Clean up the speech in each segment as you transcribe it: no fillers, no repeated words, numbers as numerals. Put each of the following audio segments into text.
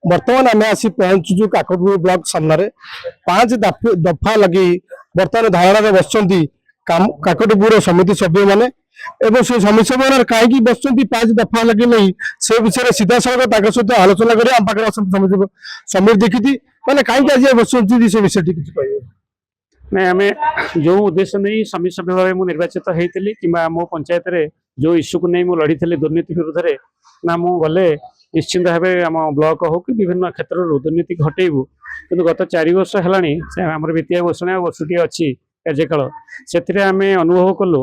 बर्तमान आम आसी पहुंचु काकटपुर ब्लॉक सामने 5 दफा लगी बर्तमान धारणा बस काकटपुर समिति सभ्य मैंने एवं से समिति सभ्य कहीं बस 5 दफा लगे नहीं से विषय सीधा सड़क सहित आलोचना कर समिति समीर दीक्षित मैंने कहीं आज बस से विषय नहीं आम जो उद्देश्य नहीं समिति सभ्य भाव मुझे निर्वाचित होती कि मो पंचायत रे जो इश्यू को नहीं मुझे लड़ी दुर्नीति विरुद्ध में ना मु गले निश्चिंत भाव आम ब्लॉक हो कि विभिन्न क्षेत्र दुर्नीति हटेबू कि गत 4 वर्ष है आम वित्तीय घोषणा वर्षटी अच्छी कार्यकाल से आम अनुभव कलु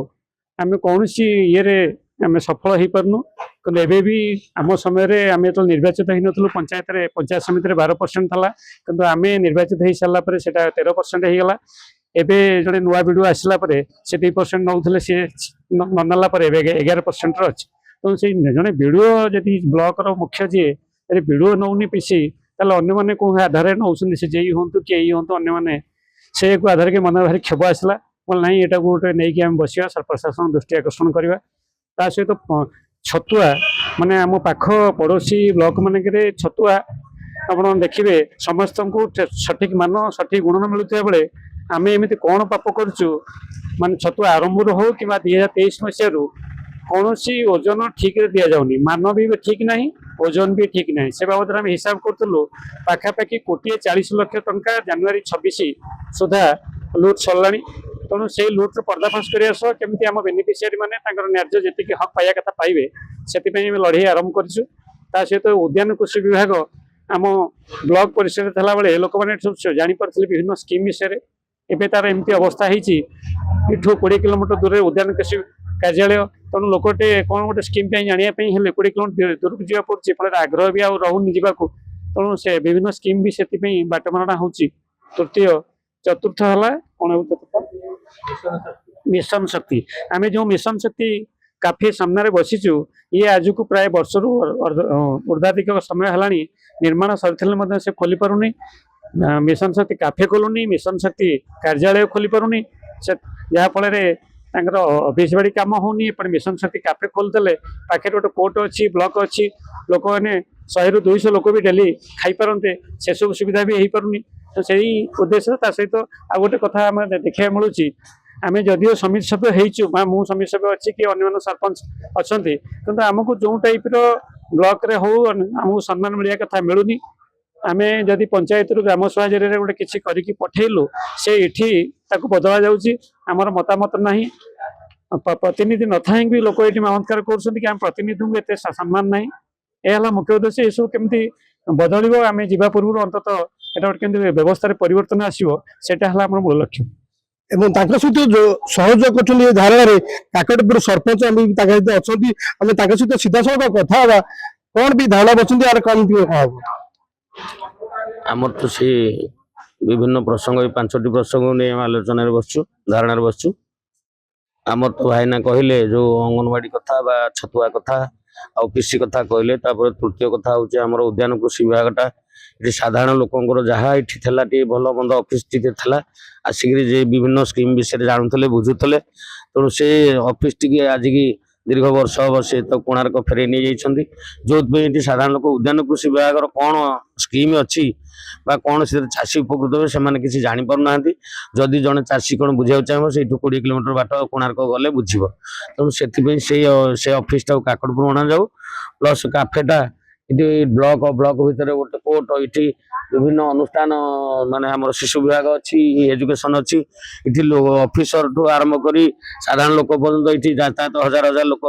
आम कौन ये आम सफल हो पार्नु कि एवं भी आम समय आम जो निर्वाचित हो नथिलु पंचायत समिति 12% था कि आम निर्वाचित हो सारापर से 13% होगला एवं जो नुआ वीडियो आसला से 2% नौले सी नाला 11% अच्छे तो से जड़े वीडियो जदि ब्लॉक मुख्य जी वीडियो नौनी पिसी अन्य कौ आधार नौ से जेई हूँ कि यही हूँ अन्य से आधार के मन भारी क्षोभ आसला बोल ना यहाँ गोटे नहीं आम बस प्रशासन दृष्टि आकर्षण करवा ता सहित छतुआ माने आम पाख पड़ोशी ब्लॉक मानक छतुआ आप देखिए समस्त को सठिक मान सठिक गुण न मिलुवा बेले आम एमती कौन पाप करूँ मान छतुआ आरंभ हो कि 2023 मसीह कौन ओजन ठीक दि जाऊनी मान भी ठीक ना ओजन भी ठीक ना से बाबद आम हिसाब करूँ पाखापाखि 1,40 लाख टंका जनवरी 26 सुधा लुट सरला तेणु से लुट्र पर्दाफाश करने सह केमी आम बेनिफिशियरी मैंने न्याय जी हक पाइबा कथा पाइबे से लड़े आरंभ करूँ ता सहित उद्यान कृषि विभाग आम ब्लॉक परिसर था बेले लोक मैंने जापारे विभिन्न स्कीम विषय एवं तार एमती अवस्था होती 20 किलोमीटर दूर उद्यान कृषि कार्यालय तेणु लोकटे कौन गोटे स्कीम जानापी 20 किलोमीटर दूर को जावा पड़े फल आग्रह भी आहुनि जावाक तेणु से विभिन्न स्कीम भी से बाटमारणा हो तृतीय चतुर्थ है कौन मिशन शक्ति आम जो मिशन शक्ति काफी सामने बसीचु ये आज को प्राय वर्ष रु ऊर्धाधिक समय है निर्माण सर से खोली पारुनी मिशन शक्ति काफे खोलुनी मिशन शक्ति कार्यालय खोली पारुनी जहाँफल ऑफिस बाड़ी कम होनी एपटे मिशन शक्ति काफे खोलदेले पाखे गोटे कोर्ट अच्छी ब्लॉक अच्छी लोक मैंने 100 ରୁ 200 लोक भी डेली खाई पारते से सब सुविधा भी हो पारुनी तो से उद्देश्य सहित आ गोटे कथा आम देखा मिलूँ आम जदिव समिति सभ्य होइचु मु समिति सभ्य अच्छी कि अन्य सरपंच अच्छा कि आमको जो टाइप ब्लॉक रे हो आमको सम्मान मिलिया कथा मिलूनी आम जदि पंचायत रु ग्राम सभा जरिए गोटे किसी करके पठेलु से इठी ताकू बदला जाउची आमर मतामत नहीं प्रतिनिधि न था भी लोक ये ममत्कार कर प्रतिनिधि को एत सम्मान ना यह मुख्य उद्देश्य ये सब केमती बदल आम जा पूर्व अंततः यहाँ गोटे व्यवस्था परिवर्तन आसो सेटा मूल लक्ष्य एवं सहित जो सहयोग कर धारणा काकटपुर सरपंच अच्छा सहित सीधा सड़क कथा कौन भी धारणा बचती यार कम हम आमर तो सी विभिन्न प्रसंग 5टी प्रसंग नहीं आलोचन बसचु धारणा बसचु आमर तो भाईना कहले जो अंगनवाड़ी कथा बा छतुआ कथा आ कृषि कथा कहले तृतीय कथा हूँ आमर उद्यान कृषि विभागटा ये साधारण लोकंर जहाँ ये भल मंद ऑफिस टी आसिक विभिन्न स्कीम विषय जानूले बुझुले तेणु से ऑफिस टी आज की दीर्घ वर्ष हम से तो कोणार्क फेरे नहीं जाइए जो साधारण लोक उद्यान कृषि विभाग कौन स्कीम अच्छी बा कौन से चाषी उपकृत हुए से किसी जापर ना जदि जड़े चाषी कौन बुझा चाहिए से 20 किलोमीटर बाट कोणार्क गले बुझे तेणु से ऑफिस टाक काकटपुर अणा जाऊ प्लस काफेटा ये ब्लॉक भितर गोटे कोर्ट ये विभिन्न अनुष्ठान माने हमर शिशु विभाग अच्छी एजुकेशन अच्छी इठी ऑफिसर ठू आरंभ करी साधारण लोक पर्यंत ये यातायात हजार हजार लोक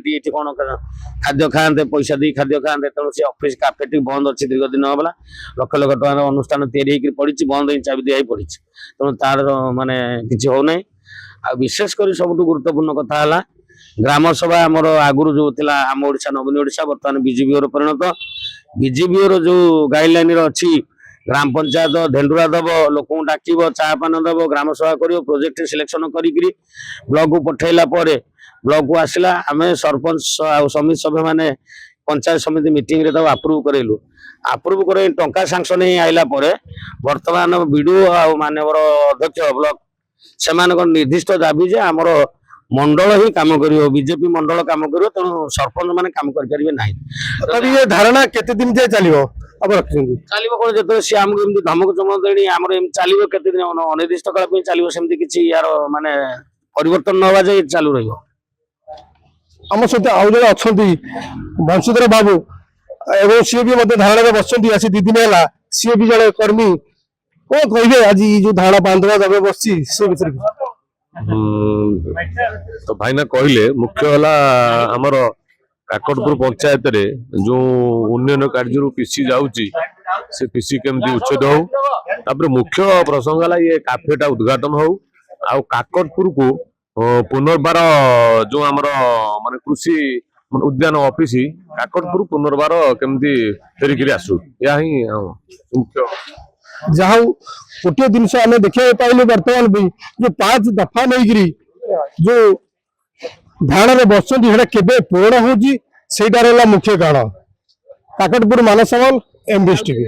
ये कौन खाद्य खाते पैसा दी खाद्य खाते तेणु से ऑफिस काफेटी बंद अच्छी दीर्घ दिन होगा लक्ष लक्ष टकर अनुष्ठान तैयारी पड़ी बंद ही चाबी दिया पड़ी तेणु तार माने किसी होना आ विशेषकर सब गुरुत्वपूर्ण कथा है ग्राम सभा आमर आगुरी जो थिला आम ओडिशा नवीन ओडिशा बर्तमान बीजेपी परिणत बीजेपी जो गाइडलाइन अच्छी ग्राम पंचायत धेंडुरा दब लोक डाक चापान दब ग्राम सभा कर प्रोजेक्ट सिलेक्शन करी ब्लॉक को पठेला ब्लॉक को आसला आम सरपंच समिति सभ्य मैंने पंचायत समिति मीटिंग रे आप्रुव करेलु आप्रुव कर टंका सांक्शन ही आइला बर्तमान बीडीओ आ मानवर अध्यक्ष ब्लॉक से निर्दिष्ट दाबी जे आमर ମଣ୍ଡଳ ହିଁ କାମ କରିବ, ବିଜେପି ମଣ୍ଡଳ କାମ କରିବ, ତେଣୁ ସରପଞ୍ଚ ମାନେ କାମ କରିପାରିବେ ନାହିଁ। ତଥାପି ଏ ଧାରଣା କେତେ ଦିନ ଯାଏ ଚାଲିବ ଆପଣ ରଖିଛନ୍ତି? ଚାଲିବ କଣ, ଯେତେବେଳେ ସିଏ ଆମକୁ ଏମିତି ଧମକ ଚମକ ଦେଣି ଆମର ଏମିତି ଚାଲିବ କେତେ ଦିନ, ଅନିର୍ଦ୍ଦିଷ୍ଟ କାଳ ପାଇଁ ଚାଲିବ, ସେମିତି କିଛି ୟାର ମାନେ ପରିବର୍ତ୍ତନ ନ ହବା ଯାଏ ଚାଲୁ ରହିବ। ଆମ ସହିତ ଆଉ ଜଣେ ଅଛନ୍ତି ବଂଶୀଧର ବାବୁ, ଏବଂ ସିଏ ବି ମଧ୍ୟ ଧାରଣାରେ ବସିଛନ୍ତି ଆସି 2 ଦିନ ହେଲା, ସିଏ ବି ଜଣେ କର୍ମୀ। କଣ କହିବେ ଆଜି ଯୋଉ ଧାରଣା 5 ଦିନ ଯାବେ ବସିଛି ସେ ବିଷୟରେ କିଛି? ତ ଭାଇନା କହିଲେ ମୁଖ୍ୟ ହେଲା ଆମର କାକଟପୁର ପଞ୍ଚାୟତରେ ଯୋଉ ଉନ୍ନୟନ କାର୍ଯ୍ୟରୁ ପିସି ଯାଉଛି ସେ ପିସି କେମିତି ଉଚ୍ଛେଦ ହଉ, ତାପରେ ମୁଖ୍ୟ ପ୍ରସଙ୍ଗ ହେଲା ଇଏ କାଫେଟା ଉଦ୍ଘାଟନ ହଉ, ଆଉ କାକଟପୁରକୁ ପୁନର୍ବାର ଯୋଉ ଆମର ମାନେ କୃଷି ଉଦ୍ୟାନ ଅଫିସ କାକଟପୁର ପୁନର୍ବାର କେମିତି ଫେରିକିରି ଆସୁ, ଏହା ହିଁ ମୁଖ୍ୟ। ଯାହା ହଉ ଗୋଟିଏ ଜିନିଷ ଆମେ ଦେଖିବାକୁ ପାଇଲୁ ବର୍ତ୍ତମାନ ବି ଯୋଉ 5 ଦଫା ନେଇକିରି ଯୋଉ ଧାରଣାରେ ବସିଛନ୍ତି ସେଟା କେବେ ପୂରଣ ହଉଛି ସେଇଟାର ହେଲା ମୁଖ୍ୟ କାରଣ। Kakatpur Manas Samal, MBS TV।